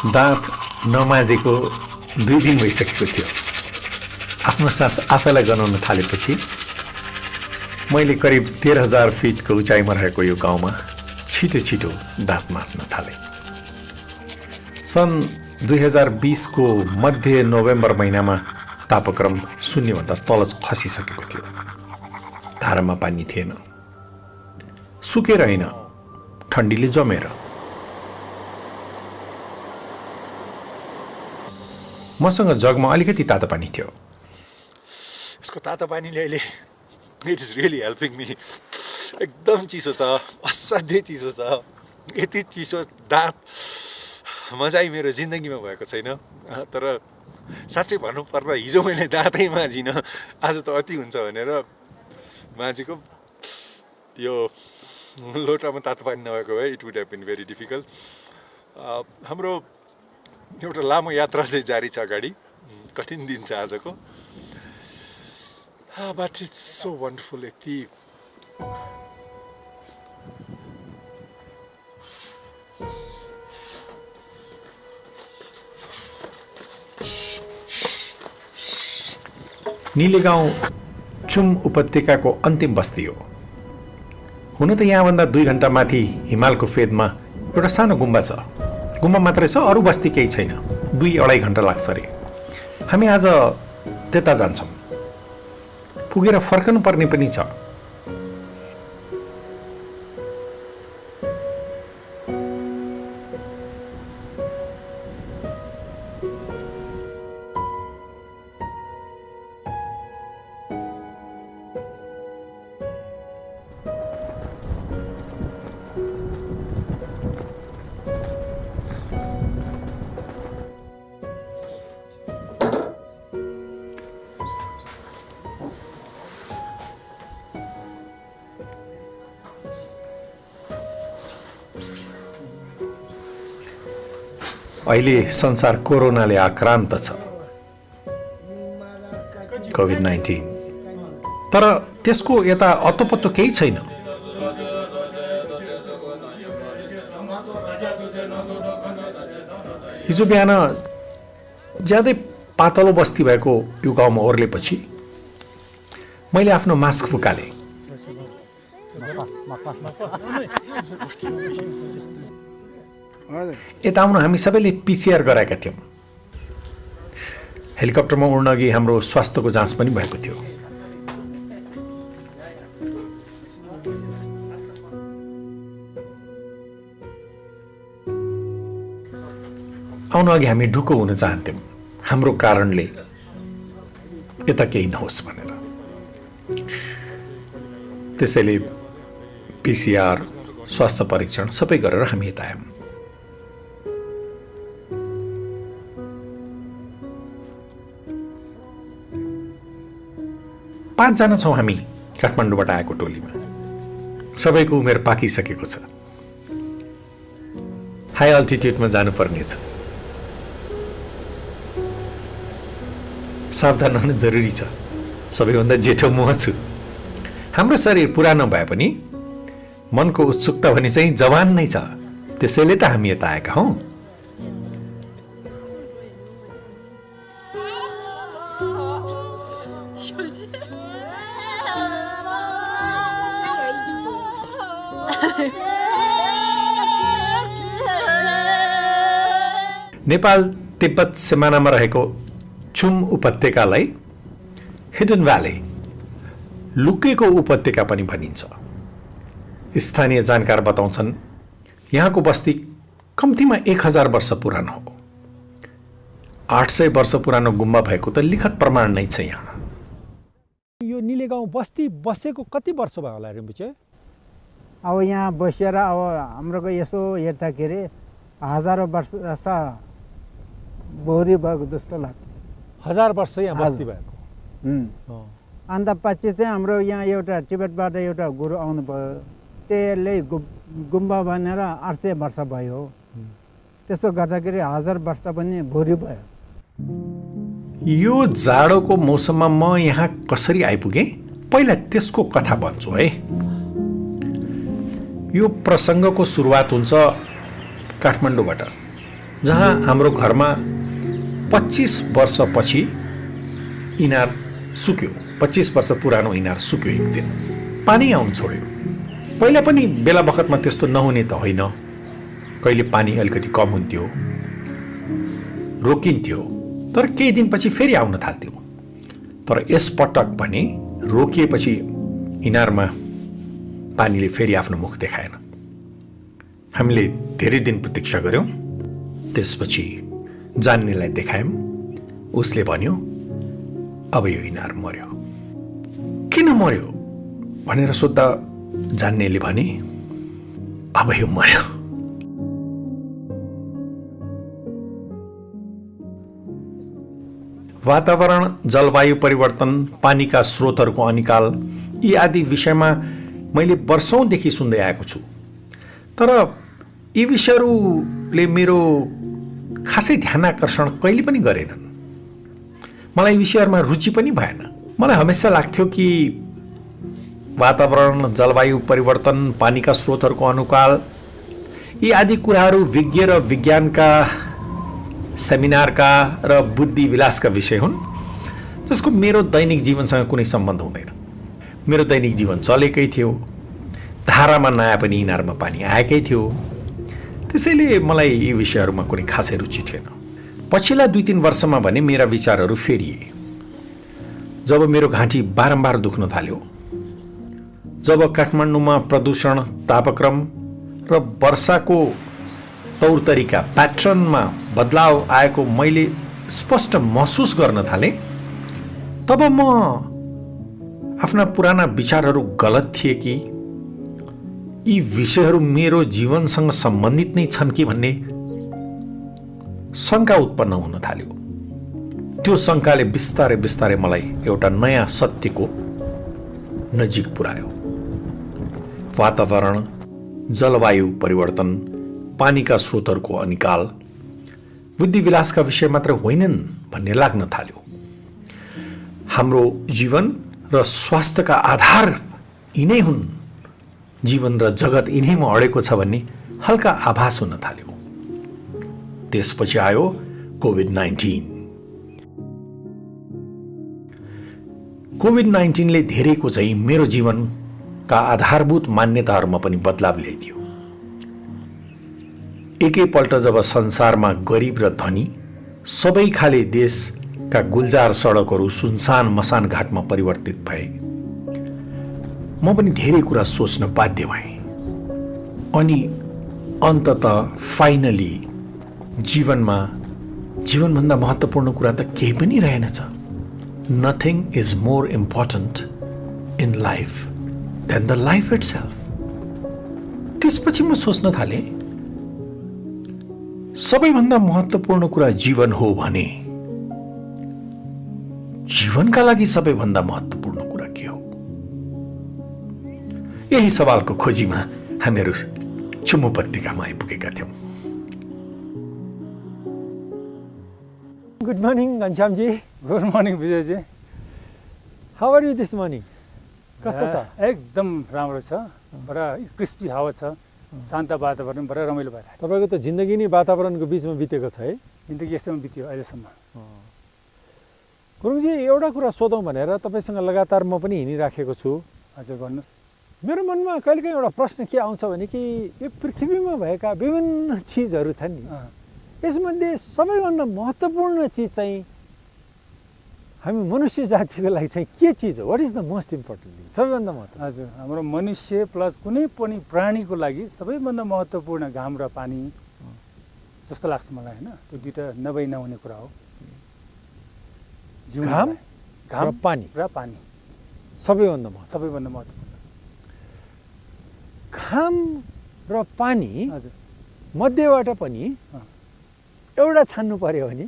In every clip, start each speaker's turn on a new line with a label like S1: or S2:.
S1: दाँत नमाजेको 2 दिन भइसकेको थियो। आफ्नो सास आफैलाई गनाउन थालेपछि मैले करिब 13,000 फिटको उचाइमा रहेको यो गाउँमा छिटो छिटो दाँत माझ्न थालेँ। सन् 2020 को मध्य नोभेम्बर महिनामा तापक्रम 0 भन्दा तल खसिसकेको थियो। धारामा पानी थिएन, सुकेर होइन, ठन्डीले जमेर। मसँग जगमा अलिकति तातो पानी थियो।
S2: यसको तातो पानीले अहिले it is really helping me. एकदम चिसो छ, असाध्यै चिसो छ। यति चिसो दाँत मजाइ मेरो जिन्दगीमा भएको छैन। तर साँच्चै भन्नुपर्दा हिजो मैले दाँतै माझिनँ, आज त अति हुन्छ भनेर माझेको। यो लोटामा तातो पानी नभएको भए it would have been very difficult. हाम्रो एउटा लामो यात्रा चाहिँ जारी छ अगाडि। कठिन दिन छ आजको। But it's so wonderful. यति
S1: नीलेगाउँ चुम उपत्यकाको अन्तिम बस्ती हो। हुन त यहाँभन्दा 2 घण्टा माथि हिमालको फेदमा एउटा सानो गुम्बा छ। गुम्बा मात्रै छ, अरू बस्ती केही छैन। 2-2.5 घण्टा लाग्छ अरे। हामी आज त्यता जान्छौँ। पुगेर फर्कनु पर्ने पनि छ। अहिले संसार कोरोनाले आक्रान्त छ, कोभिड-19। तर त्यसको यता अत्तोपत्तो केही छैन। हिजो बिहान ज्यादै पातलो बस्ती भएको यो गाउँमा ओर्लेपछि मैले आफ्नो मास्क फुकालेँ। यता आउनु हामी सबैले पिसिआर गराएका थियौँ। हेलिकप्टरमा उड्न अघि हाम्रो स्वास्थ्यको जाँच पनि भएको थियो। आउनु अघि हामी ढुक्क हुन चाहन्थ्यौँ, हाम्रो कारणले यता केही नहोस् भनेर। त्यसैले पिसिआर, स्वास्थ्य परीक्षण सबै गरेर हामी यता आयौँ। 5 जना छौँ हामी काठमाडौँबाट आएको टोलीमा। सबैको उमेर पाकिसकेको छ। हाई अल्टिट्युडमा जानुपर्ने छ। सावधान हुनु जरुरी छ। सबैभन्दा जेठो म छु। हाम्रो शरीर पुरानो भए पनि मनको उत्सुकता भने चाहिँ जवान नै छ। त्यसैले त हामी यता आएका हौँ। नेपाल तिब्बत सिमानामा रहेको चुम उपत्यकालाई हिडन भ्याली, लुकेको उपत्यका पनि भनिन्छ। स्थानीय जानकार बताउँछन् यहाँको बस्ती कम्तीमा 1000 वर्ष पुरानो हो। 800 वर्ष पुरानो गुम्बा भएको त लिखत प्रमाण नै छ। यहाँ
S3: यो नीलेगाउँ बस्ती बसेको कति वर्ष भयो होला रिम्बुचे?
S4: अब यहाँ बसेर अब हाम्रो यसो हेर्दाखेरि हजारौँ वर्ष बोरी भएको जस्तो लाग्छ।
S3: 1000 वर्ष यहाँ बस्ती भएको।
S4: अन्त पछि चाहिँ हाम्रो यहाँ एउटा टिबेटबाट एउटा गुरु आउनुभयो। त्यसले गुम्बा भनेर 800 वर्ष भयो। त्यसो गर्दाखेरि 1000 वर्ष पनि भुरी भयो।
S1: यो जाडोको मौसममा म यहाँ कसरी आइपुगेँ पहिला त्यसको कथा भन्छु है। यो प्रसङ्गको सुरुवात हुन्छ काठमाडौँबाट। जहाँ हाम्रो घरमा 25 वर्षपछि इनार सुक्यो। 25 वर्ष पुरानो इनार सुक्यो एक दिन, पानी आउनु छोड्यो। पहिला पनि बेला बखतमा त्यस्तो नहुने त होइन, कहिले पानी अलिकति कम हुन्थ्यो, रोकिन्थ्यो, तर केही दिनपछि फेरि आउन थाल्थ्यो। तर यसपटक भने रोकिएपछि इनारमा पानीले फेरि आफ्नो मुख देखाएन। हामीले धेरै दिन प्रतीक्षा गर्यौँ, त्यसपछि जान्नेलाई देखायौँ। उसले भन्यो अब यो इनार मर्यो। किन मर्यो भनेर सोद्धा जान्नेले भने अब यो मर्यो। वातावरण, जलवायु परिवर्तन, पानीका स्रोतहरूको अनिकाल यी आदि विषयमा मैले वर्षौंदेखि सुन्दै आएको छु, तर यी विषयहरूले मेरो खासै ध्यान आकर्षण कहिले पनि गरेनन्। मलाई यी विषयहरूमा रुचि पनि भएन। मलाई हमेसा लाग्थ्यो कि वातावरण, जलवायु परिवर्तन, पानीका स्रोतहरूको अनुकाल यी आदि कुराहरू विज्ञ र विज्ञानका, सेमिनारका र बुद्धि विलासका विषय हुन्, जसको मेरो दैनिक जीवनसँग कुनै सम्बन्ध हुँदैन। मेरो दैनिक जीवन चलेकै थियो, धारामा नआए पनि इनारमा पानी आएकै थियो। त्यसैले मलाई यी विषयहरूमा कुनै खासै रुचि थिएन। पछिल्ला 2-3 वर्षमा भने मेरा विचारहरू फेरिए। जब मेरो घाँटी बारम्बार दुख्न थाल्यो, जब काठमाडौँमा प्रदूषण, तापक्रम र वर्षाको तौर तरिका, प्याटर्नमा बदलाव आएको मैले स्पष्ट महसुस गर्न थालेँ, तब म आफ्ना पुराना विचारहरू गलत थिए कि यी विषयहरू मेरो जीवनसँग सम्बन्धित नै छन् कि भन्ने शङ्का उत्पन्न हुन थाल्यो। त्यो शङ्काले बिस्तारै बिस्तारै मलाई एउटा नयाँ सत्यको नजिक पुर्यायो। वातावरण, जलवायु परिवर्तन, पानीका स्रोतहरूको अनिकाल बुद्धि विलासका विषय मात्र होइनन् भन्ने लाग्न थाल्यो। हाम्रो जीवन र स्वास्थ्यका आधार यिनै हुन्, जीवन र जगत यिनैमा अडेको छ भन्ने हल्का आभास हुन थाल्यो। त्यसपछि आयो कोभिड-19। कोभिड-19ले धेरैको चाहिँ मेरो जीवनका आधारभूत मान्यताहरूमा पनि बदलाव ल्याइदियो। एकैपल्ट जब संसारमा गरिब र धनी सबै खाले देशका गुल्जार सडकहरू सुनसान मसान घाटमा परिवर्तित भए, म पनि धेरै कुरा सोच्न बाध्य भएँ। अनि अन्ततः फाइनली जीवनभन्दा महत्त्वपूर्ण कुरा त केही पनि रहेनछ। Nothing is more important in life than the life itself. त्यसपछि म सोच्न थालेँ, सबैभन्दा महत्त्वपूर्ण कुरा जीवन हो भने जीवनका लागि सबैभन्दा महत्त्वपूर्ण कुरा के हो? यही सवालको खोजीमा हामीहरू चुम उपत्यकामा आइपुगेका थियौँ।
S3: गुड मर्निङ घनश्यामजी।
S5: गुड मर्निङ विजयजी।
S3: How are you this morning? कस्तो छ?
S5: एकदम राम्रो छ, बडा क्रिस्पी हावा छ, शान्त वातावरण, बडा रमाइलो भइरहेको छ।
S3: तपाईँको त जिन्दगी नै वातावरणको बिचमा बितेको छ है?
S5: जिन्दगी यसैमा बित्यो अहिलेसम्म।
S3: गुरुङजी, एउटा कुरा सोधौँ भनेर तपाईँसँग लगातार म पनि हिँडिराखेको छु।
S5: हजुर भन्नुहोस्।
S3: मेरो मनमा कहिलेकाहीँ एउटा प्रश्न के आउँछ भने कि यो पृथ्वीमा भएका विभिन्न चिजहरू छन् नि, यसमध्ये सबैभन्दा महत्त्वपूर्ण चिज चाहिँ हामी मनुष्य जातिको लागि चाहिँ के चिज हो? What is the most important thing? सबैभन्दा महत्त्व।
S5: हजुर, हाम्रो मनुष्य प्लस कुनै पनि प्राणीको लागि सबैभन्दा महत्त्वपूर्ण घाम र पानी जस्तो लाग्छ मलाई, होइन? त्यो दुइटा नभई नहुने कुरा हो।
S3: घाम र पानी सबैभन्दा
S5: महत्त्वपूर्ण।
S3: घाम र पानी
S5: हजुर
S3: मध्येबाट पनि एउटा छान्नु पर्यो भने?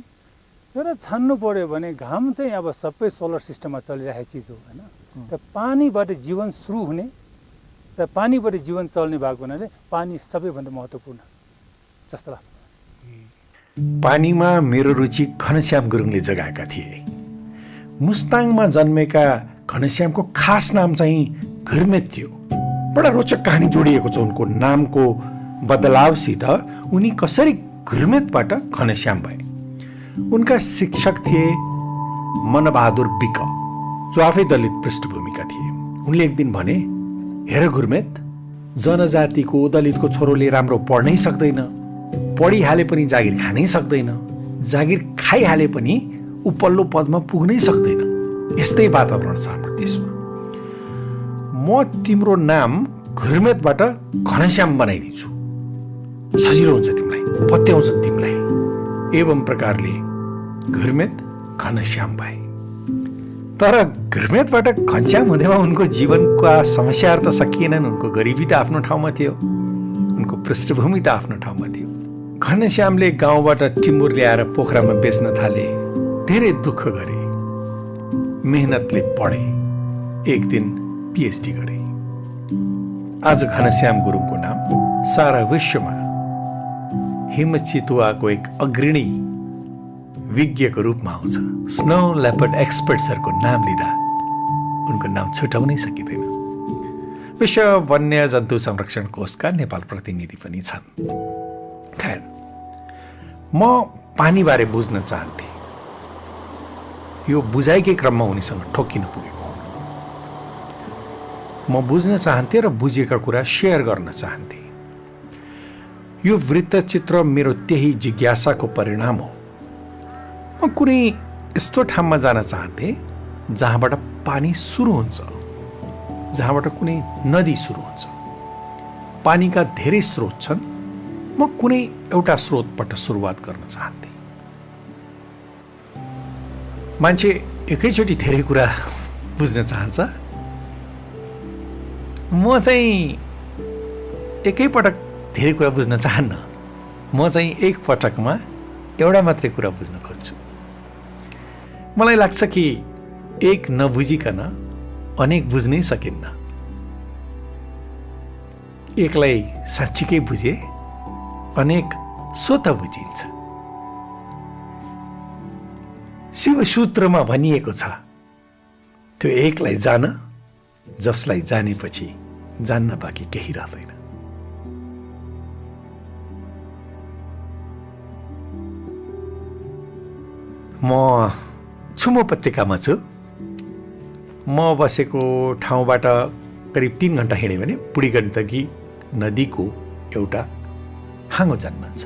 S5: एउटा छान्नु पर्यो भने घाम चाहिँ अब सबै सोलर सिस्टममा चलिरहेको चिज हो, होइन? त पानीबाट जीवन सुरु हुने र पानीबाट जीवन चल्ने भएको हुनाले पानी सबैभन्दा महत्त्वपूर्ण जस्तो लाग्छ।
S1: पानीमा मेरो रुचि घनश्याम गुरुङले जगाएका थिए। मुस्ताङमा जन्मेका घनश्यामको खास नाम चाहिँ घिर्मेत थियो। बडा रोचक कहानी जोडिएको छ उनको नामको बदलावसित। उनी कसरी घुर्मेतबाट घनश्याम भए। उनका शिक्षक थिए मनबहादुर विक, जो आफै दलित पृष्ठभूमिका थिए। उनले एक दिन भने, हेर घुर्मेत, जनजातिको दलितको छोरोले राम्रो पढ्नै सक्दैन, पढिहाले पनि जागिर खानै सक्दैन, जागिर खाइहाले पनि ऊ पल्लो पदमा पुग्नै सक्दैन। यस्तै वातावरण छ हाम्रो देशमा। म तिम्रो नाम घुर्मेतबाट घनश्याम बनाइदिन्छु, सजिलो हुन्छ तिमीलाई, पत्याउँछ तिमीलाई। एवं प्रकारले घुर्मेत घनश्याम भए। तर घुर्मेतबाट घनश्याम हुँदैमा उनको जीवनका समस्याहरू त सकिएनन्। उनको गरिबी त आफ्नो ठाउँमा थियो, उनको पृष्ठभूमि त आफ्नो ठाउँमा थियो। घनश्यामले गाउँबाट टिमुर ल्याएर पोखरामा बेच्न थाले। धेरै दुःख गरे, मेहनतले पढे, एक दिन पिएचडी गरे। आज घनश्याम गुरुङको नाम सारा विश्वमा हिमचितुवाको एक अग्रणी विज्ञको रूपमा आउँछ। स्नो लेपर्ड एक्सपर्ट्सहरूको नाम लिँदा उनको नाम छुटाउनै सकिँदैन। विश्व वन्य जन्तु संरक्षण कोषका नेपाल प्रतिनिधि पनि छन्। खैर, म पानीबारे बुझ्न चाहन्थे। यो बुझाइकै क्रममा उनीसँग ठोकिन पुगेको हुँ। म बुझ्न चाहन्थे र बुझेका कुरा सेयर गर्न चाहन्थे। यो वृत्तचित्र मेरो त्यही जिज्ञासाको परिणाम हो। म कुनै यस्तो ठाउँमा जान चाहन्थे जहाँबाट पानी सुरु हुन्छ, जहाँबाट कुनै नदी सुरु हुन्छ। पानीका धेरै स्रोत छन्, म कुनै एउटा स्रोतबाट सुरुवात गर्न चाहन्थे। मान्छे एकैचोटि धेरै कुरा बुझ्न चाहन्छ। म चाहिँ एकैपटक धेरै कुरा बुझ्न चाहन्न। म चाहिँ एक पटकमा एउटा मात्रै कुरा बुझ्न खोज्छु। मलाई लाग्छ कि एक नबुझिकन अनेक बुझ्नै सकिन्न। एकलाई साँच्चीकै बुझे अनेक स्वत बुझिन्छ। शिवसूत्रमा भनिएको छ, त्यो एकलाई जान जसलाई जानेपछि जान्न बाँकी केही रहँदैन। म छुमो उपत्यकामा छु। म बसेको ठाउँबाट करिब 3 घन्टा हिँड्यो भने बुढी गण्डकी नदीको एउटा हाँगो जन्मन्छ।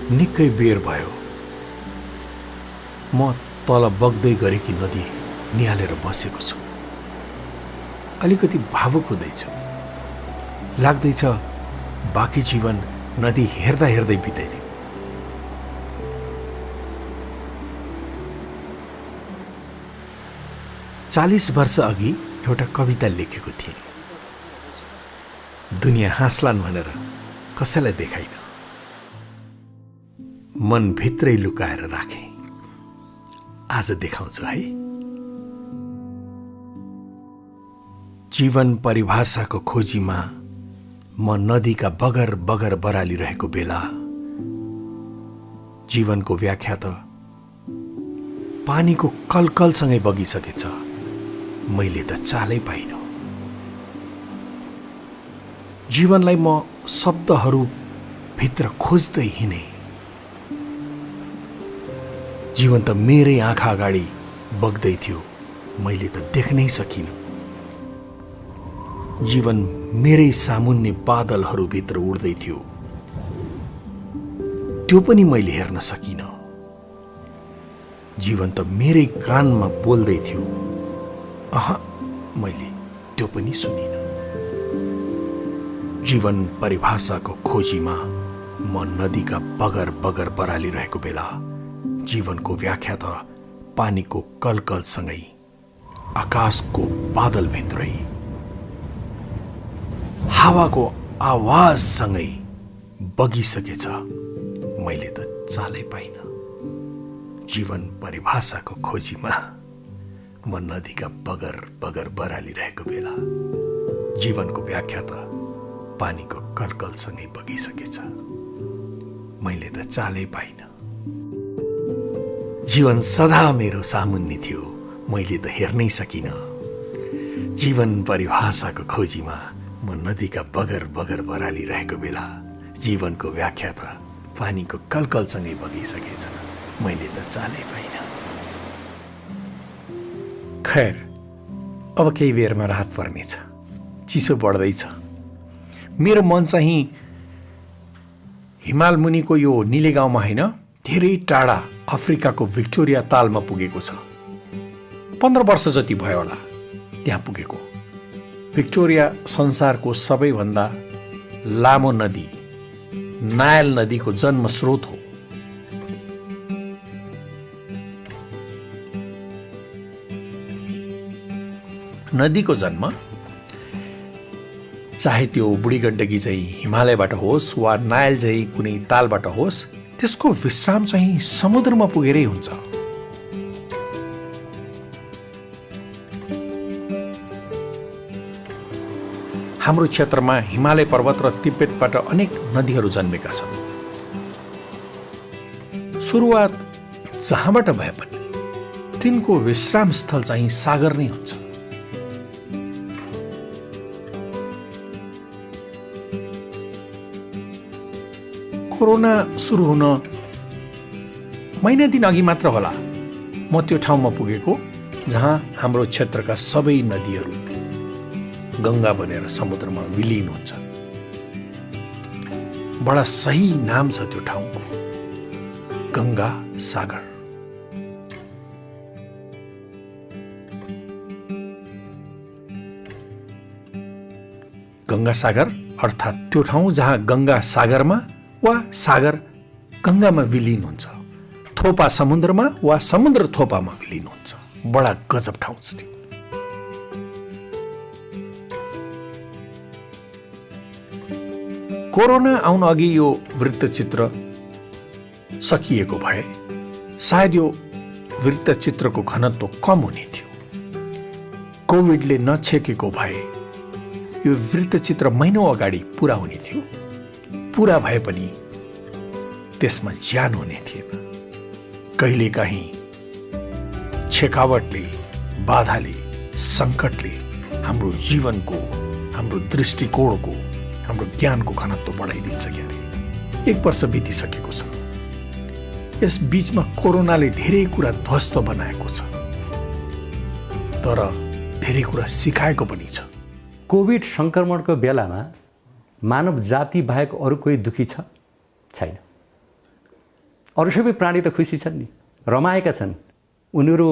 S1: निकै बेर भयो म तल बग्दै गरेकी नदी निहालेर बसेको छु। अलिकति भावुक हुँदैछु। लाग्दैछ बाँकी जीवन नदी हेर्दा हेर्दै बिताइदिउँ। 40 वर्ष अघि एउटा कविता लेखेको थिएँ। दुनियाँ हाँस्लान् भनेर कसैलाई देखाइन, मन भित्रै लुकाएर राखे। आज देखाउँछु है। जीवन परिभाषाको खोजीमा म नदीका बगर बगर बरालिरहेको बेला जीवनको व्याख्या त पानीको कलकलसँगै बगिसकेछ। मैले त चालै पाइन। जीवनलाई म शब्दहरू भित्र खोज्दै हिँडे। जीवन त मेरै आँखा अगाडि बग्दै थियो, मैले त देख्नै सकिन। जीवन मेरै सामुन्ने बादलहरूभित्र उड्दै थियो, त्यो पनि मैले हेर्न सकिन। जीवन त मेरै कानमा बोल्दै थियो, मैले त्यो पनि सुनिन। जीवन परिभाषाको खोजीमा म नदीका बगर बगर बरालिरहेको बेला जीवनको व्याख्या त पानीको कलकलसँगै आकाशको बादलभित्रै हावाको आवाजसँगै बगिसकेछ। मैले त चालै पाइन। जीवन परिभाषाको खोजीमा म नदीका बगर बगर बरालिरहेको बेला जीवनको व्याख्या त पानीको कलकलसँगै बगिसकेछ। मैले त चालै पाइन। जीवन सदा मेरो सामुन्ने थियो, मैले त हेर्नै सकिन। जीवन परिभाषाको खोजीमा म नदीका बगर बगर बरालिरहेको बेला जीवनको व्याख्या त पानीको कलकलसँगै बगिसकेछ। मैले त चालै पाइन। खैर, अब केही बेरमा रात पर्नेछ, चिसो बढ्दैछ। मेरो मन चाहिँ हिमाल मुनिको यो निले गाउँमा होइन, धेरै टाढा अफ्रिकाको भिक्टोरिया तालमा पुगेको छ। 15 वर्ष जति भयो होला त्यहाँ पुगेको। भिक्टोरिया संसारको सबैभन्दा लामो नदी नाइल नदीको जन्म स्रोत हो। नदीको जन्म चाहे त्यो बुढी गण्डकी चाहिँ हिमालयबाट होस् वा नाइल चाहिँ कुनै तालबाट होस्, त्यसको विश्राम चाहिँ समुद्रमा पुगेरै हुन्छ। हाम्रो क्षेत्रमा हिमालय पर्वत र तिब्बतबाट अनेक नदीहरू जन्मेका छन्। सुरुवात जहाँबाट भए पनि तिनको विश्राम स्थल चाहिँ सागर नै हुन्छ। कोरोना सुरु हुन महिना दिन अघि मात्र होला म त्यो ठाउँमा पुगेको जहाँ हाम्रो क्षेत्रका सबै नदीहरू गङ्गा बनेर समुद्रमा विलीन हुन्छन्। बडा सही नाम छ त्यो ठाउँको, गङ्गा सागर। गङ्गा सागर अर्थात् त्यो ठाउँ जहाँ गङ्गा सागरमा वा सागर गङ्गामा विलीन हुन्छ, थोपा समुद्रमा वा समुद्र थोपामा विलीन हुन्छ। बडा गजब ठाउँ छ त्यो। कोरोना आउन अघि यो वृत्तचित्र सकिएको भए सायद यो वृत्तचित्रको घनत्व कम हुने थियो। कोभिडले नछेकेको भए यो वृत्तचित्र महिनौँ अगाडि पुरा हुने थियो। पुरा भए पनि त्यसमा ज्यान हुने थिएन। कहिलेकाहीँ छेकावटले, बाधाले, सङ्कटले हाम्रो जीवनको, हाम्रो दृष्टिकोणको, हाम्रो ज्ञानको घनत्व बढाइदिन्छ क्यारे। 1 वर्ष बितिसकेको छ। यस बीचमा कोरोनाले धेरै कुरा ध्वस्त बनाएको छ, तर धेरै कुरा सिकाएको पनि छ।
S6: कोभिड सङ्क्रमणको बेलामा मानव जाति बाहेक अरू कोही दुखी छ? छैन। अरू सबै प्राणी त खुसी छन् नि, रमाएका छन्। उनीहरू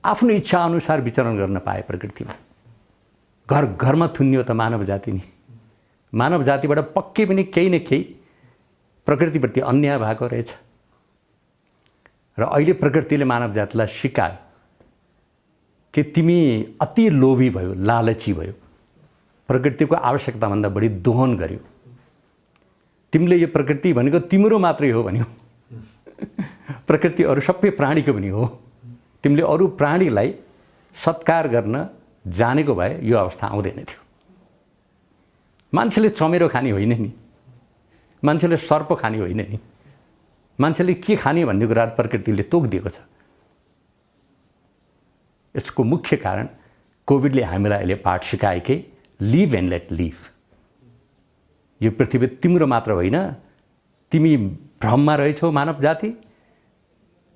S6: आफ्नो इच्छा अनुसार विचरण गर्न पाए प्रकृतिमा। घर घरमा थुन्नियो त मानव जाति नि। मानव जातिबाट पक्कै पनि केही न केही प्रकृतिप्रति अन्याय भएको रहेछ। र अहिले प्रकृतिले मानव जातिलाई सिकायो कि तिमी अति लोभी भयो, लालची भयो, प्रकृतिको आवश्यकताभन्दा बढी दोहन गर्यो। तिमीले यो प्रकृति भनेको तिम्रो मात्रै हो भन्यो। प्रकृति अरू सबै प्राणीको पनि हो। तिमीले अरू प्राणीलाई सत्कार गर्न जानेको भए यो अवस्था आउँदैन थियो। मान्छेले चमेरो खाने होइन नि, मान्छेले सर्प खाने होइन नि, मान्छेले के खाने भन्ने कुरा प्रकृतिले तोकिदिएको छ। यसको मुख्य कारण कोभिडले हामीलाई अहिले पाठ सिकाएकै लिभ एन्ड लेट लिभ। यो पृथ्वी तिम्रो मात्र होइन, तिमी भ्रममा रहेछौ। मानव जाति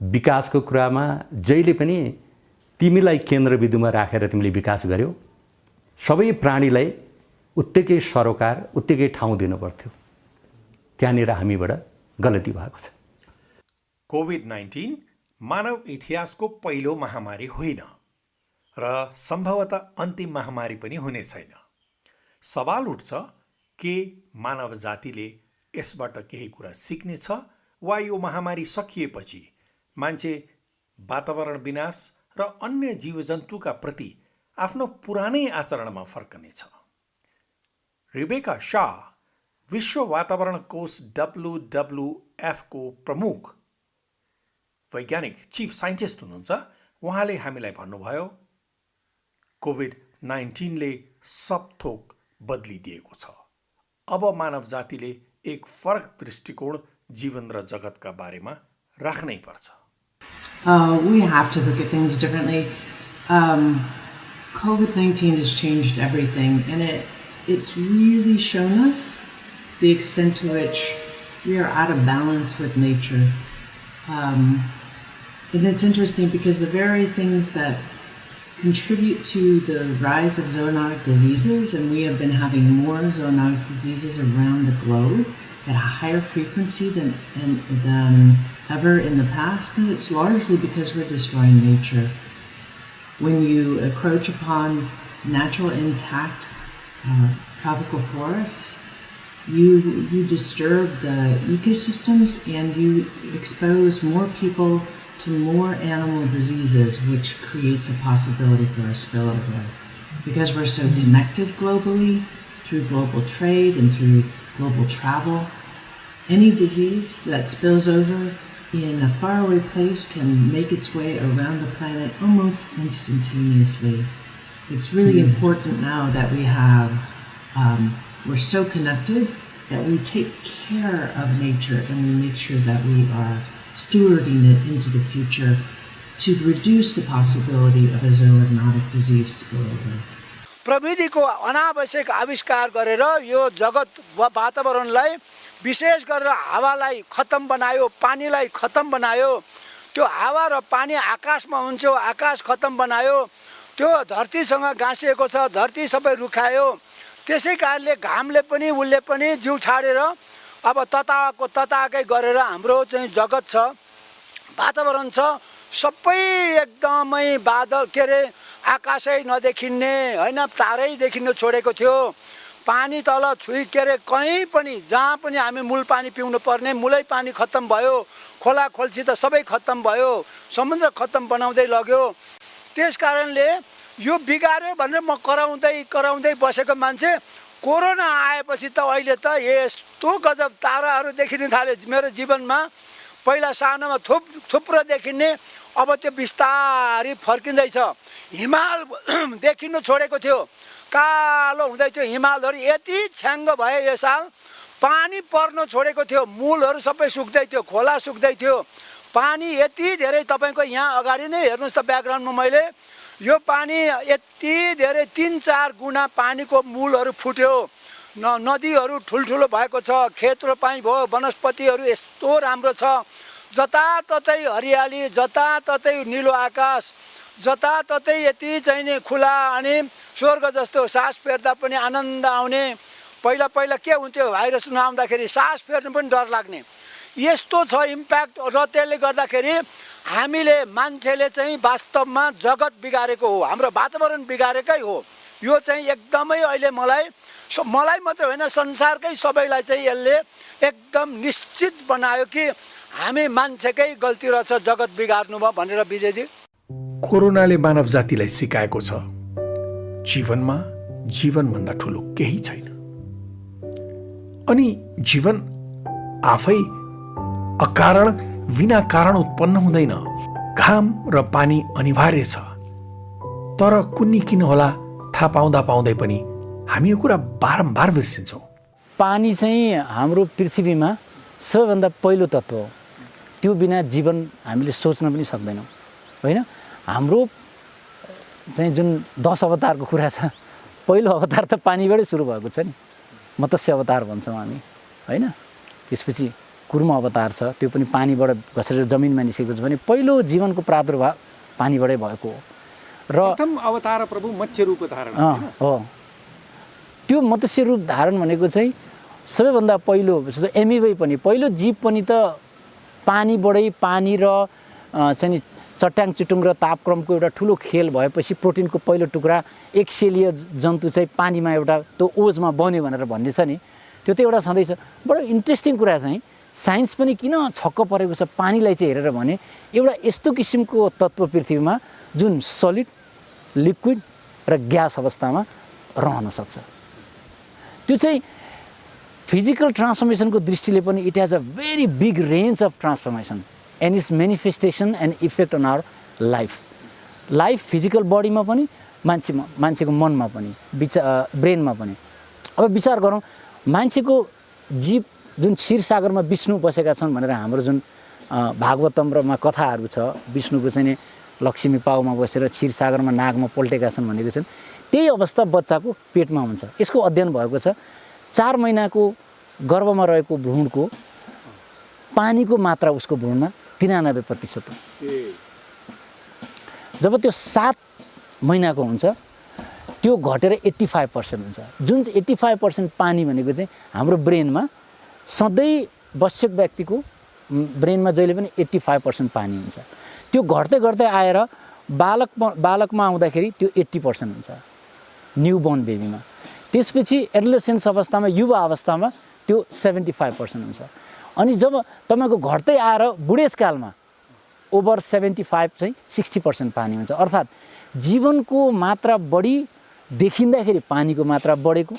S6: विकासको कुरामा जहिले पनि तिमीलाई केन्द्रबिन्दुमा राखेर तिमीले विकास गर्यौ। सबै प्राणीलाई उत्तिकै सरोकार, उत्तिकै ठाउँ दिनु पर्थ्यो। त्यहाँनिर हामीबाट गलती भएको छ।
S1: कोभिड-19 मानव इतिहासको पहिलो महामारी होइन र सम्भवतः अन्तिम महामारी पनि हुने छैन। सवाल उठ्छ के मानव जातिले यसबाट केही कुरा सिक्नेछ वा यो महामारी सकिएपछि मान्छे वातावरण विनाश र अन्य जीवजन्तुका प्रति आफ्नो पुरानै आचरणमा फर्कनेछ। रिबेका शाह विश्व वातावरण कोष WWF को प्रमुख वैज्ञानिक चिफ साइन्टिस्ट हुनुहुन्छ। उहाँले हामीलाई भन्नुभयो कोभिड कोभिड-19ले सब थोक बदलिदिएको छ। अब मानव जातिले एक फरक दृष्टिकोण जीवन र जगतका बारेमा राख्नै पर्छ।
S7: We have to look at things differently. COVID-19 has changed everything, and it's really shown us the extent to which we are out of balance with nature. And it's interesting because the very things that contribute to the rise of zoonotic diseases, and we have been having more zoonotic diseases around the globe at a higher frequency than ever in the past, and it's largely because we're destroying nature. When you encroach upon natural intact tropical forests, you disturb the ecosystems and you expose more people to more animal diseases, which creates a possibility for a spillover. Because we're so connected globally through global trade and through global travel, any disease that spills over in a faraway place can make its way around the planet almost instantaneously. It's really important now that we have, we're so connected that we take care of nature and we make sure that we are stewarding it into the future to reduce the possibility of a zoonotic disease spillover.
S8: प्रविधिको अनावश्यक आविष्कार गरेर यो जगत वातावरणलाई विशेष गरेर हावालाई खत्म बनायो, पानीलाई खत्म बनायो। त्यो हावा र पानी आकाशमा हुन्छ, आकाश खत्म बनायो। त्यो धरतीसँग गाँसिएको छ, धरती सबै रुखायो। त्यसै कारणले घामले पनि उसले पनि जिउ छाडेर अब तताकै गरेर हाम्रो चाहिँ जगत छ, वातावरण छ, सबै एकदमै बादल के अरे आकाशै नदेखिने हैन, तारै देखिन छोडेको थियो। पानी तल छुई के अरे कहीँ पनि जहाँ पनि हामी मूल पानी पिउनु पर्ने मूलै पानी खत्तम भयो। खोला खोल्सी त सबै खत्तम भयो, समुद्र खत्तम बनाउँदै लग्यो। त्यस कारणले यो बिगार्यो भनेर म कराउँदै बसेको मान्छे कोरोना आएपछि त अहिले त यस्तो गजब ताराहरू देखिन थाले मेरो जीवनमा। पहिला सानोमा थुप्रो देखिने, अब त्यो बिस्तारै फर्किँदैछ। हिमाल देखिनु छोडेको थियो, कालो हुँदै थियो हिमालहरू, यति छ्याङ्ग भयो यो साल। पानी पर्न छोडेको थियो, मूलहरू सबै सुक्दै थियो, खोला सुक्दै थियो। पानी यति धेरै, तपाईँको यहाँ अगाडि नै हेर्नुहोस् त ब्याकग्राउन्डमा मैले यो पानी यति धेरै 3-4 गुणा पानीको मूलहरू फुट्यो। नदीहरू ठुल्ठुलो भएको छ, खेत रोपाइँ भयो, वनस्पतिहरू यस्तो राम्रो छ, जताततै हरियाली, जताततै निलो आकाश, जताततै यति चाहिँ नि खुला अनि स्वर्ग जस्तो सास फेर्दा पनि आनन्द आउने। पहिला के हुन्थ्यो, भाइरस नआउँदाखेरि सास फेर्नु पनि डर लाग्ने, यस्तो छ इम्प्याक्ट। र त्यसले गर्दाखेरि हामीले मान्छेले चाहिँ वास्तवमा जगत बिगारेको हो, हाम्रो वातावरण बिगारेकै हो। यो चाहिँ एकदमै अहिले मलाई मात्र होइन संसारकै सबैलाई चाहिँ यसले एकदम निश्चित बनायो कि हामी मान्छेकै गल्ती रहेछ जगत बिगार्नुमा भनेर। विजयजी,
S1: कोरोनाले मानव जातिलाई सिकाएको छ जीवनमा जीवनभन्दा ठुलो केही छैन। अनि जीवन आफै अकारण बिना कारण उत्पन्न हुँदैन। घाम र पानी अनिवार्य छ, तर कुन्नी किन होला थाहा पाउँदै पनि हामी यो कुरा बारम्बार बिर्सिन्छौँ।
S9: पानी चाहिँ हाम्रो पृथ्वीमा सबैभन्दा पहिलो तत्त्व हो, त्यो बिना जीवन हामीले सोच्न पनि सक्दैनौँ होइन। हाम्रो चाहिँ जुन 10 अवतारको कुरा छ, पहिलो अवतार त पानीबाटै सुरु भएको छ नि, मत्स्य अवतार भन्छौँ हामी होइन। त्यसपछि कुर्म अवतार छ, त्यो पनि पानीबाट घसेर जमिनमा निस्केको छ भने पहिलो जीवनको प्रादुर्भाव पानीबाटै भएको हो। र
S3: प्रथम अवतार प्रभु मत्स्य रूप धारण
S9: हो। त्यो मत्स्य रूप धारण भनेको चाहिँ सबैभन्दा पहिलो एमिबै पनि पहिलो जीव पनि त पानीबाटै, पानी र चाहिँ चट्याङ चुटुङ र तापक्रमको एउटा ठुलो खेल भएपछि प्रोटिनको पहिलो टुक्रा एकसेलीय जन्तु चाहिँ पानीमा एउटा त्यो ओजमा बन्यो भनेर भन्ने छ नि, त्यो त एउटा छँदैछ। बडो इन्ट्रेस्टिङ कुरा चाहिँ साइन्स पनि किन छक्क परेको छ पानीलाई चाहिँ हेरेर भने, एउटा यस्तो किसिमको तत्त्व पृथ्वीमा जुन सलिड, लिक्विड र ग्यास अवस्थामा रहन सक्छ। त्यो चाहिँ फिजिकल ट्रान्सफर्मेसनको दृष्टिले पनि it has a very big range of transformation and its manifestation and effect on our life physical बडीमा पनि मान्छेको मनमा पनि ब्रेनमा पनि। अब विचार गरौँ, मान्छेको जीव जुन क्षीरसागरमा विष्णु बसेका छन् भनेर हाम्रो जुन भागवतममा कथाहरू छ, विष्णुको चाहिँ लक्ष्मी पाउमा बसेर क्षीरसागरमा नागमा पल्टेका छन् भनेको छन्, त्यही अवस्था बच्चाको पेटमा हुन्छ। यसको अध्ययन भएको छ। 4 महिनाको गर्भमा रहेको भ्रूणको पानीको मात्रा उसको भ्रूणमा 93% हो। जब त्यो 7 महिनाको हुन्छ त्यो घटेर 85% हुन्छ। जुन 85% पानी भनेको चाहिँ हाम्रो ब्रेनमा सधैँ वयस्क व्यक्तिको ब्रेनमा जहिले पनि 85% पानी हुन्छ। त्यो घट्दै घट्दै आएर बालकमा आउँदाखेरि त्यो 80% हुन्छ न्युबोर्न बेबीमा। त्यसपछि एडोलेसेन्स अवस्थामा, युवा अवस्थामा त्यो 75% हुन्छ। अनि जब तपाईँको घट्दै आएर बुढेसकालमा ओभर 75 चाहिँ 60% पानी हुन्छ। अर्थात् जीवनको मात्रा बढी देखिँदाखेरि पानीको मात्रा बढेको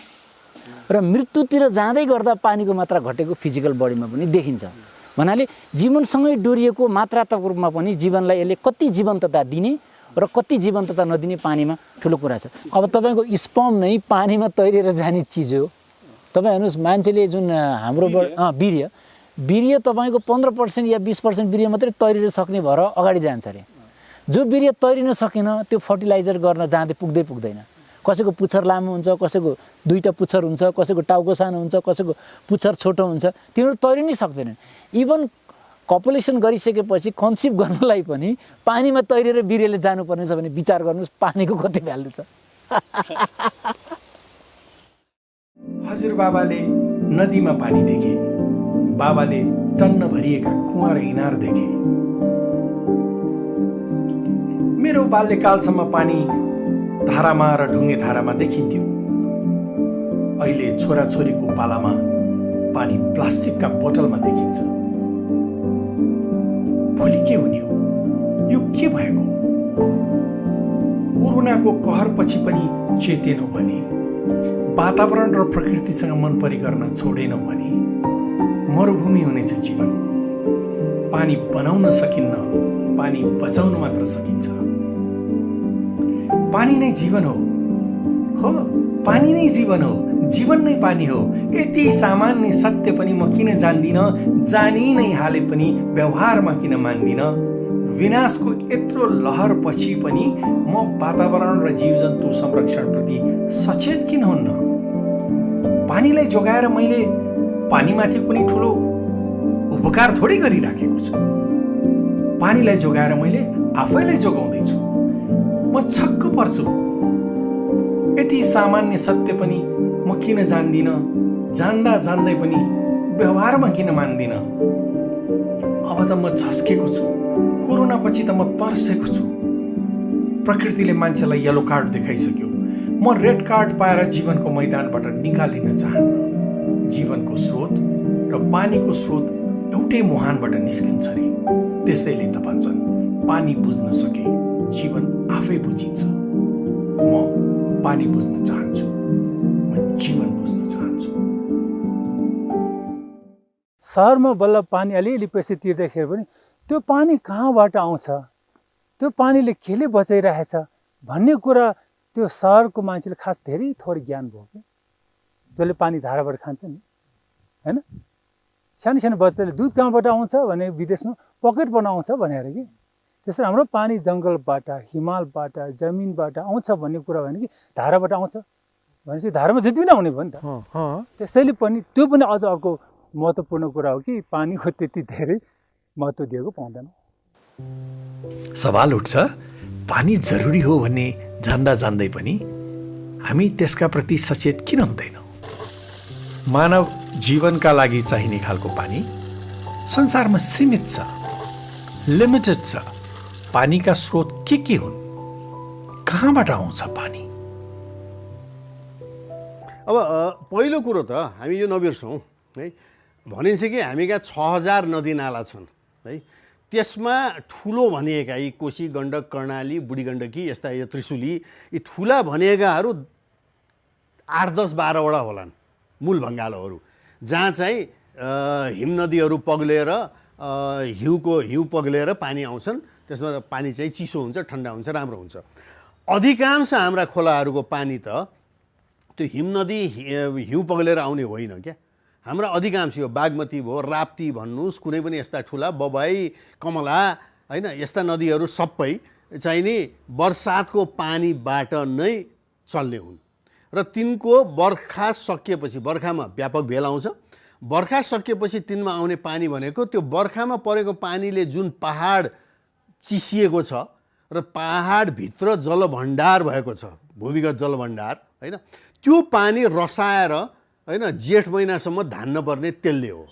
S9: र मृत्युतिर जाँदै गर्दा पानीको मात्रा घटेको फिजिकल बडीमा पनि देखिन्छ। भन्नाले जीवनसँगै डोरिएको मात्रात्मक रूपमा पनि जीवनलाई यसले कति जीवन्तता दिने र कति जीवन्तता नदिने पानीमा ठुलो कुरा छ। अब तपाईँको स्पर्म नै पानीमा तैरेर जाने चिज हो। तपाईँ हेर्नुहोस्, मान्छेले जुन हाम्रो वीर्य तपाईँको 15% या 20% वीर्य मात्रै तैरिन सक्ने भएर अगाडि जान्छ अरे। जो वीर्य तैरिन सकेन त्यो फर्टिलाइजर गर्न जाँदै पुग्दैन। कसैको पुच्छर लामो हुन्छ, कसैको 2टा पुच्छर हुन्छ, कसैको टाउको सानो हुन्छ, कसैको पुच्छर छोटो हुन्छ, तिनीहरू तैरिनै सक्दैनन्। इभन कपुलेसन गरिसकेपछि कन्सिभ गर्नलाई पनि पानीमा तैरेर वीर्यले जानुपर्ने छ भने विचार गर्नुहोस् पानीको कति भ्यालु छ।
S10: हजुरबाबाले नदीमा पानी देखे, बाबाले टन्न भरिएका कुवा र इनार देखे। मेरो बाल्यकालसम्म पानी धारामा र ढुङ्गे धारामा देखिन्थ्यो। अहिले छोराछोरीको पालामा पानी प्लास्टिकका बोतलमा देखिन्छ। भोलि के हुने हो? यो के भएको? कोरोनाको कहरपछि पनि चेतेनौँ भने, वातावरण र प्रकृतिसँग मन परी गर्न छोडेनौँ भने मरुभूमि हुनेछ जीवन। पानी बनाउन सकिन्न, पानी बचाउन मात्र सकिन्छ। पानी नै जीवन हो, पानी नै जीवन हो, जीवन नै पानी हो। यति सामान्य सत्य पनि म किन जान्दिनँ, जानी नै हाले पनि व्यवहारमा किन मान्दिनँ। विनाशको यत्रो लहर पछि पनि म वातावरण र जीवजन्तु संरक्षणप्रति सचेत किन हुन्न? पानीलाई जोगाएर मैले पानीमाथि कुनै ठुलो उपकार थोरै गरिराखेको छु। पानीलाई जोगाएर मैले आफैलाई जोगाउँदैछु। म छक्क पर्छु, यति सामान्य सत्य पनि म किन जान्दिनँ, जान्दा जान्दै पनि व्यवहारमा किन मान्दिनँ। अब त म झस्केको छु। कोरोना पछि त म तर्सेको छु। प्रकृतिले मान्छेलाई येलो कार्ड देखाइसक्यो। म रेड कार्ड पाएर जीवनको मैदानबाट निकालिन चाहन्न। जीवनको स्रोत र पानीको स्रोत एउटै मुहानबाट निस्किन्छ रे। त्यसैले त भन्छन्, पानी बुझ्न सके जीवन आफै बुझिन्छ। म पानी बुझ्न चाहन्छु, म जीवन बुझ्न चाहन्छु।
S5: सहरमा बल्ल पानी अलिअलि पैसा तिर्दाखेरि पनि त्यो पानी कहाँबाट आउँछ, त्यो पानीले केले बचाइरहेछ भन्ने कुरा त्यो सहरको मान्छेले खास धेरै थोरै ज्ञान भयो कि। जसले पानी धाराबाट खान्छ नि, होइन? सानो सानो बच्चाले दुध कहाँबाट आउँछ भने विदेशमा पकेटबाट आउँछ भनेर कि। त्यसरी हाम्रो पानी जङ्गलबाट, हिमालबाट, जमिनबाट आउँछ भन्ने कुरा होइन कि धाराबाट आउँछ भनेपछि धारामा जति पनि आउने भयो नि त। त्यसैले पनि त्यो पनि अझ अर्को महत्त्वपूर्ण कुरा हो कि पानीको त्यति धेरै महत्त्व दिएको पाउँदैन।
S10: सवाल उठ्छ, पानी जरुरी हो भन्ने जान्दा जान्दै पनि हामी त्यसका प्रति सचेत किन हुँदैनौँ? मानव जीवनका लागि चाहिने खालको पानी संसारमा सीमित छ, लिमिटेड छ। पानीका स्रोत के हुन्? कहाँबाट आउँछ पानी?
S11: अब पहिलो कुरो त हामी यो नबिर्सौँ है, भनिन्छ कि हामी कहाँ 6000 नदी नाला छन् है। त्यसमा ठुलो भनिएका यी कोशी, गण्डक, कर्णाली, बुढी गण्डकी, यस्ता यो त्रिशुली, यी ठुला भनिएकाहरू 8, 10, 12वटा होलान् मूल भङ्गालोहरू, जहाँ चाहिँ हिम नदीहरू पग्लेर हिउँ पग्लेर पानी आउँछन्। त्यसमा पानी चाहिँ चिसो हुन्छ, ठन्डा हुन्छ, राम्रो हुन्छ। अधिकांश हाम्रा खोलाहरूको पानी त त्यो हिमनदी हिउँ पग्लेर आउने होइन क्या। हाम्रा अधिकांश यो बागमती भयो, राप्ती भन्नुहोस्, कुनै पनि यस्ता ठुला बबाई, कमला होइन, यस्ता नदीहरू सबै चाहिँ नि बर्सातको पानीबाट नै चल्ने हुन् र तिनको बर्खा सकिएपछि, बर्खामा व्यापक भेल आउँछ, बर्खा सकिएपछि तिनमा आउने पानी भनेको त्यो बर्खामा परेको पानीले जुन पहाड चिसिएको छ र पहाडभित्र जलभण्डार भएको छ, भूमिगत जलभण्डार होइन, त्यो पानी रसाएर होइन जेठ महिनासम्म धान्न पर्ने त्यसले हो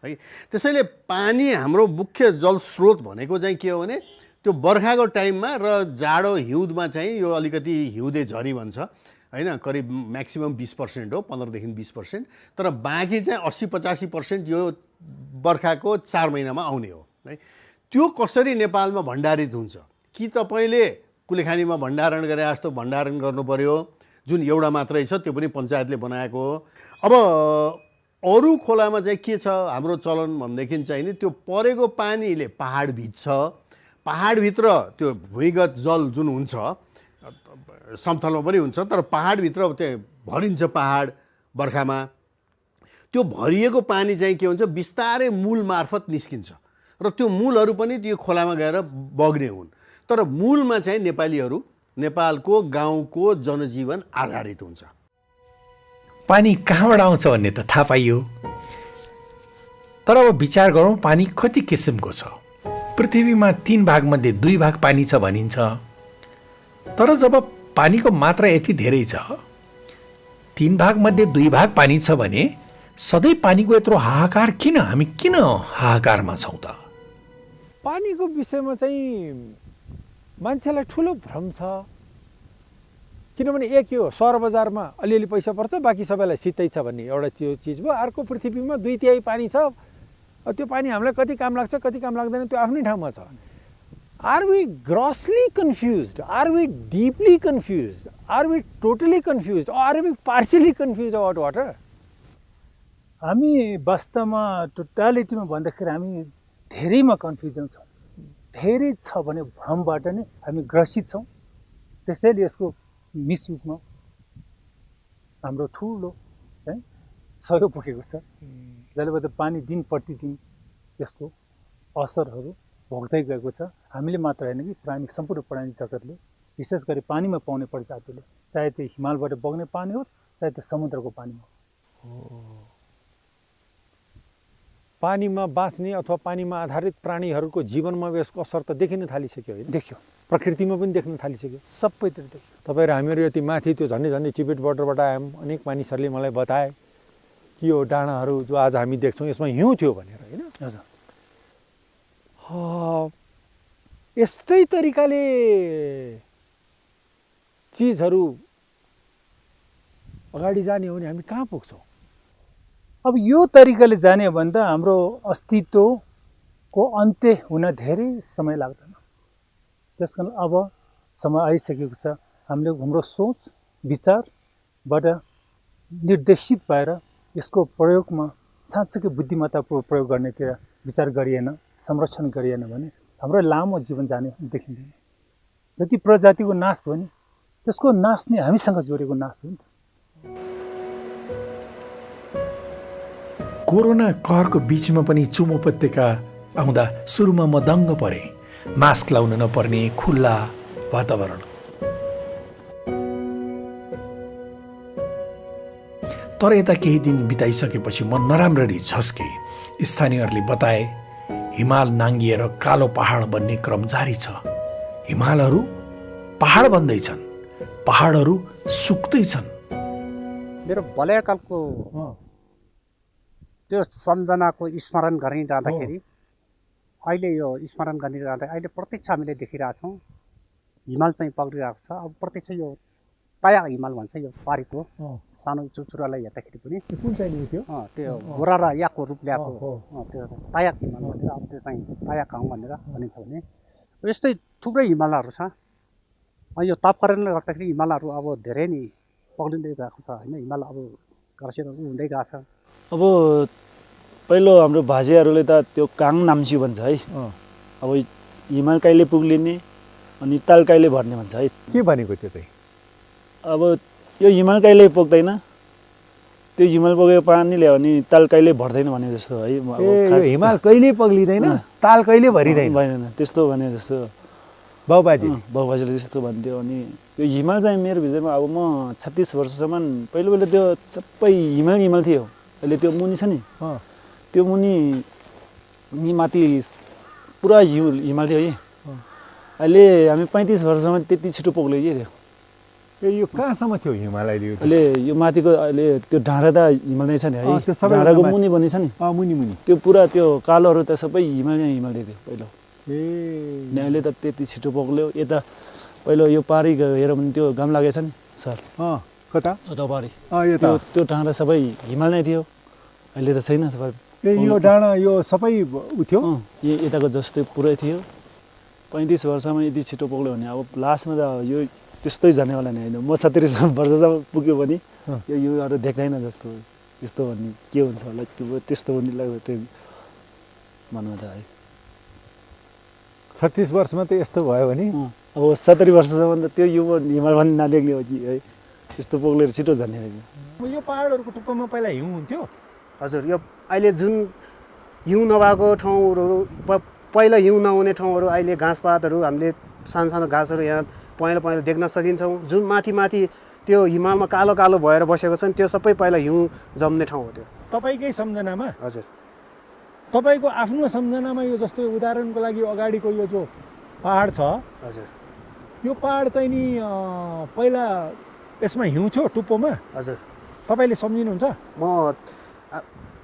S11: है। त्यसैले पानी हाम्रो मुख्य जलस्रोत भनेको चाहिँ के हो भने त्यो बर्खाको टाइममा र जाडो हिउँदमा चाहिँ यो अलिकति हिउँदे झरी भन्छ होइन, करिब म्याक्सिमम 20% हो, 15 देखि 20%, तर बाँकी चाहिँ 80-85% यो बर्खाको 4 महिनामा आउने हो है। त्यो कसरी नेपालमा भण्डारित हुन्छ? कि तपाईँले कुलेखानीमा भण्डारण गरे जस्तो भण्डारण गर्नु पर्यो, जुन एउटा मात्रै छ, त्यो पनि पञ्चायतले बनाएको हो। अब अरू खोलामा चाहिँ के छ हाम्रो चलन भनेदेखि चाहिँ नि त्यो परेको पानीले पहाड भिज्छ, पहाडभित्र त्यो भूमिगत जल जुन हुन्छ समथलमा पनि हुन्छ, तर पहाडभित्र त्यहाँ भरिन्छ पहाड बर्खामा। त्यो भरिएको पानी चाहिँ के हुन्छ बिस्तारै मूल मार्फत निस्किन्छ र त्यो मूलहरू पनि त्यो खोलामा गएर बग्ने हुन्। तर मूलमा चाहिँ नेपालीहरू, नेपालको गाउँको जनजीवन आधारित हुन्छ।
S1: पानी कहाँबाट आउँछ भन्ने त थाहा पाइयो, तर अब विचार गरौँ पानी कति किसिमको छ। पृथ्वीमा 3 भागमध्ये 2 भाग पानी छ भनिन्छ, तर जब पानीको मात्रा यति धेरै छ, 3 भागमध्ये 2 भाग पानी छ भने सधैँ पानीको यत्रो हाहाकार किन? हामी किन हाहाकारमा छौँ त?
S3: पानीको विषयमा चाहिँ मान्छेलाई ठुलो भ्रम छ। किनभने एक यो सहर बजारमा अलिअलि पैसा पर्छ, बाँकी सबैलाई शीतै छ भन्ने एउटा चिज भयो। अर्को पृथ्वीमा 2/3 पानी छ, त्यो पानी हामीलाई कति काम लाग्छ कति काम लाग्दैन त्यो आफ्नै ठाउँमा छ। Are we grossly confused? Are we deeply confused? Are we totally confused? Are we partially confused about water?
S5: हामी वास्तवमा टोटालिटीमा भन्दाखेरि हामी धेरैमा कन्फ्युजन छौँ। धेरै छ भने भ्रमबाट नै हामी ग्रसित छौँ। त्यसैले यसको मिसयुजमा हाम्रो ठुलो चाहिँ सहयोग पुगेको छ, जसले गर्दा पानी दिन प्रतिदिन यसको असरहरू भोग्दै गएको छ। हामीले मात्र होइन कि प्राणी, सम्पूर्ण प्राणी जगतले, विशेष गरी पानीमा पाउने प्रजातिले, चाहे त्यो हिमालबाट बग्ने पानी होस् चाहे त्यो समुद्रको पानीमा होस्,
S3: पानीमा बाँच्ने अथवा पानीमा आधारित प्राणीहरूको जीवनमा यसको असर त देखिन थालिसक्यो होइन?
S5: देखियो,
S3: प्रकृतिमा पनि देख्न थालिसक्यो,
S5: सबैतिर देखियो।
S3: तपाईँ र हामीहरू यति माथि त्यो झन्डै झन्डै टिबेट बोर्डरबाट आयौँ, अनेक मानिसहरूले मलाई बताए कि यो डाँडाहरू जो आज हामी देख्छौँ यसमा हिउँ थियो भनेर होइन?
S5: हजुर,
S3: यस्तै तरिकाले चिजहरू अगाडि जाने हो भने हामी कहाँ पुग्छौँ?
S5: अब यो तरिकाले जाने हो भने त हाम्रो अस्तित्वको अन्त्य हुन धेरै समय लाग्दैन। त्यसकारण अब समय आइसकेको छ हामीले हाम्रो सोच विचारबाट निर्देशित भएर यसको प्रयोगमा साँच्चैकै बुद्धिमत्तापूर्वक प्रयोग गर्नेतिर विचार गरिएन, संरक्षण गरिएन भने हाम्रो लामो जीवन जाने देखिँदैन। जति प्रजातिको नाश भयो नि त्यसको नाश नै हामीसँग जोडेको नाश हो नि त।
S1: कोरोना कहरको बीचमा पनि चुम उपत्यका आउँदा सुरुमा म दङ्ग परेँ। मास्क लाउन नपर्ने खुल्ला वातावरण, तर यता केही दिन बिताइसकेपछि म नराम्ररी झस्के। स्थानीयहरूले बताए हिमाल नाङ्गिएर कालो पहाड बन्ने क्रम जारी छ। हिमालहरू पहाड बन्दैछन्, पहाडहरू सुक्दैछन्।
S12: मेरो बाल्यकालको त्यो सम्झनाको स्मरण गरिरहँदाखेरि अहिले यो स्मरण गरिरहँदा अहिले प्रत्यक्ष हामीले देखिरहेछौँ हिमाल चाहिँ पक्रिरहेको छ। अब प्रत्यक्ष यो ताया हिमाल भन्छ, यो पारीको सानो चुचुरालाई हेर्दाखेरि पनि
S3: कुन चाहिँ थियो
S12: त्यो घोरा र याकको रूप ल्याएको त्यो तायाक हिमाल भनेर, अब त्यो चाहिँ तायाक गाउँ भनेर भनिन्छ भने यस्तै थुप्रै हिमालहरू छ। यो तापकरणले गर्दाखेरि हिमालहरू अब धेरै नै पग्लिँदै गएको छ होइन? हिमाल अब घर्षणहरू हुँदै गएको छ।
S13: अब पहिलो हाम्रो भाषीहरूले त त्यो काङ नाम्ची भन्छ है। अब हिमाल कहिले पुग्लिने, अनि ताल कहिले भर्ने भन्छ है।
S3: के भनेको त्यो चाहिँ?
S13: अब यो हिमाल कहिले पोख्दैन, त्यो हिमाल पोखेको पानी ल्यायो भने ताल कहिले भर्दैन भने जस्तो है।
S3: यो हिमाल कहिले पग्लिँदैन, ताल कहिले भरिँदैन
S13: भएन त्यस्तो भने जस्तो बाबुबाजेले त्यस्तो भन्थ्यो। अनि यो हिमाल चाहिँ मेरो विषयमा अब म 36 वर्षसम्म पहिलो त्यो सबै हिमाल थियो। अहिले त्यो मुनि छ नि, त्यो मुनि माथि पुरा हिमाल थियो है। अहिले हामी 35 वर्षसम्म त्यति छिटो पोग्यो कि त्यो।
S3: यो कहाँसम्म थियो हिमाल अहिले?
S13: अहिले यो माथिको अहिले त्यो डाँडा त हिमाल नै छ नि है, डाँडाको मुनि बनी छ नि,
S3: मुनि
S13: त्यो पुरा त्यो कालोहरू त सबै हिमाल थियो पहिलो। अनि अहिले त त्यति छिटो पोग्यो। यता पहिलो यो पारी हेऱ्यो भने त्यो घाम लागेछ नि सर,
S3: कता
S13: पारी त्यो डाँडा सबै हिमाल नै थियो। अहिले त छैन सबै।
S3: यो डाँडा यो सबै उ थियो,
S13: यताको जस्तै पुरै थियो। 35 वर्षमा यति छिटो पोग्यो भने अब लास्टमा त यो त्यस्तै जानेवाला नै होइन। म 70 वर्षसम्म पुग्यो भने यो अरू देख्दैन जस्तो, त्यस्तो भन्ने के हुन्छ होला त्यस्तो भन्ने लाग्छ ट्रेन भनौँ त है।
S3: 36 वर्षमा त यस्तो भयो भने
S13: अब 70 वर्षसम्म त त्यो हिमाल भन्ने नदेख्ने हो कि है, त्यस्तो पोग्लेर छिटो जाने होइन।
S3: यो पाहाडहरूको टुप्पोमा पहिला हिउँ हुन्थ्यो?
S11: हजुर, यो अहिले जुन हिउँ नभएको ठाउँहरू, पहिला हिउँ नहुने ठाउँहरू अहिले घाँसपातहरू हामीले सानो घाँसहरू यहाँ पहेँलो देख्न सकिन्छौँ। जुन माथि त्यो हिमालमा कालो कालो भएर बसेको छ नि, त्यो सबै पहिला हिउँ जम्ने ठाउँ हो त्यो।
S3: तपाईँकै सम्झनामा?
S11: हजुर,
S3: तपाईँको आफ्नो सम्झनामा यो जस्तो उदाहरणको लागि अगाडिको यो जो पहाड छ,
S11: हजुर,
S3: यो पहाड चाहिँ नि पहिला यसमा हिउँ थियो टुप्पोमा?
S11: हजुर।
S3: तपाईँले सम्झिनुहुन्छ?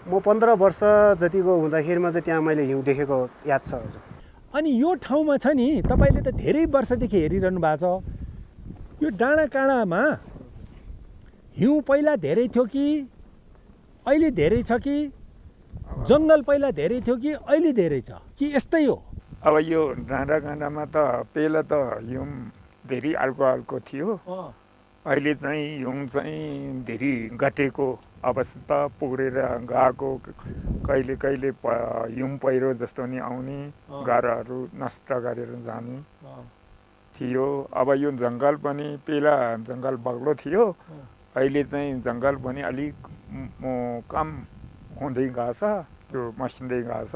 S11: म 15 वर्ष जतिको हुँदाखेरिमा चाहिँ त्यहाँ मैले हिउँ देखेको याद छ। हजुर।
S3: अनि यो ठाउँमा छ नि, तपाईँले त धेरै वर्षदेखि हेरिरहनु भएको छ, यो डाँडा काँडामा हिउँ पहिला धेरै थियो कि अहिले धेरै छ कि जङ्गल पहिला धेरै थियो कि अहिले धेरै छ कि यस्तै हो?
S14: अब यो डाँडा काँडामा त पहिला त हिउँ धेरै अल्को थियो, अहिले चाहिँ हिउँ चाहिँ धेरै घटेको अवस्था पुगेर गएको। कहिले हिउँ पहिरो जस्तो नि आउने, गाडाहरू नष्ट गरेर जाने थियो। अब यो जङ्गल पनि पहिला जङ्गल बाक्लो थियो, अहिले चाहिँ जङ्गल पनि अलिक कम हुँदै गएको छ, त्यो मसिँदै गएको छ।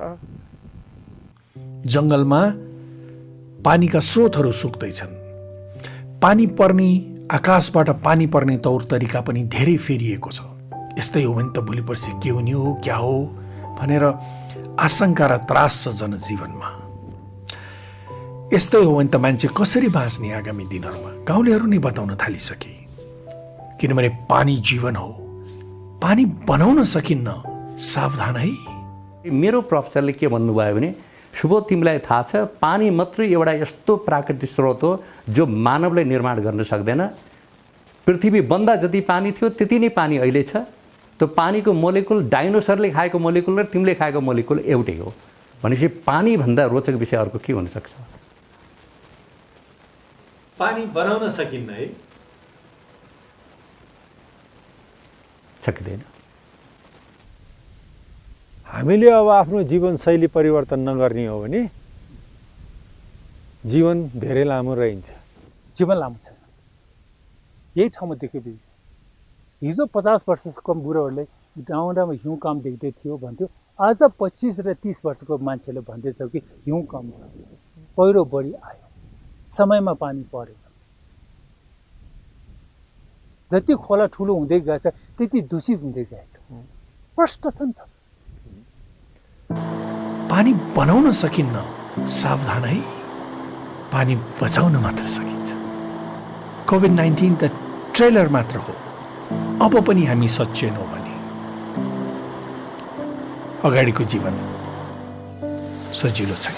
S1: जङ्गलमा पानीका स्रोतहरू सुक्दैछन्। पानी पर्ने, आकाशबाट पानी पर्ने तौर तरिका पनि धेरै फेरिएको छ। यस्तै हो भने त भोलि पर्सि के हुने हो, क्या हो भनेर आशंका र त्रास छ जनजीवनमा। यस्तै हो भने त मान्छे कसरी बाँच्ने आगामी दिनहरूमा? गाउँलेहरू नै बताउन थालिसके। किनभने पानी जीवन हो, पानी बनाउन सकिन्न, सावधान है।
S6: मेरो प्रोफेसरले के भन्नुभयो भने, सुबोध तिमीलाई थाहा छ, पानी मात्रै एउटा यस्तो प्राकृतिक स्रोत हो जो मानवले निर्माण गर्न सक्दैन। पृथ्वी बन्दा जति पानी थियो त्यति नै पानी अहिले छ। त्यो पानीको मोलिकुल डाइनोसरले खाएको मोलिकुल र तिमीले खाएको मोलिकुल एउटै हो। भनेपछि पानीभन्दा रोचक विषय अर्को के हुनसक्छ?
S3: पानी बनाउन सकिन्न है?
S6: सक्दैन।
S3: हामीले अब आफ्नो जीवनशैली परिवर्तन नगर्ने हो भने जीवन धेरै लामो रहन्छ।
S5: जीवन लामो छ यही ठाउँमा देख्यो। हिजो 50 वर्षको कम बुढोहरूले डाँडामा हिउँ कम देख्दै थियो भन्थ्यो। आज 25 र 30 वर्षको मान्छेले भन्दैछ कि हिउँ कम भयो, पहिरो बढी आयो, समयमा पानी परेन। जति खोला ठुलो हुँदै गएछ त्यति दूषित हुँदै गएछ। प्रष्ट छ नि त।
S1: पानी बनाउन सकिन्न, सावधान है। पानी बचाउन मात्र सकिन्छ। कोभिड-19 त ट्रेलर मात्र हो। अब पनि हामी सचेनौँ भने अगाडिको जीवन सजिलो छैन।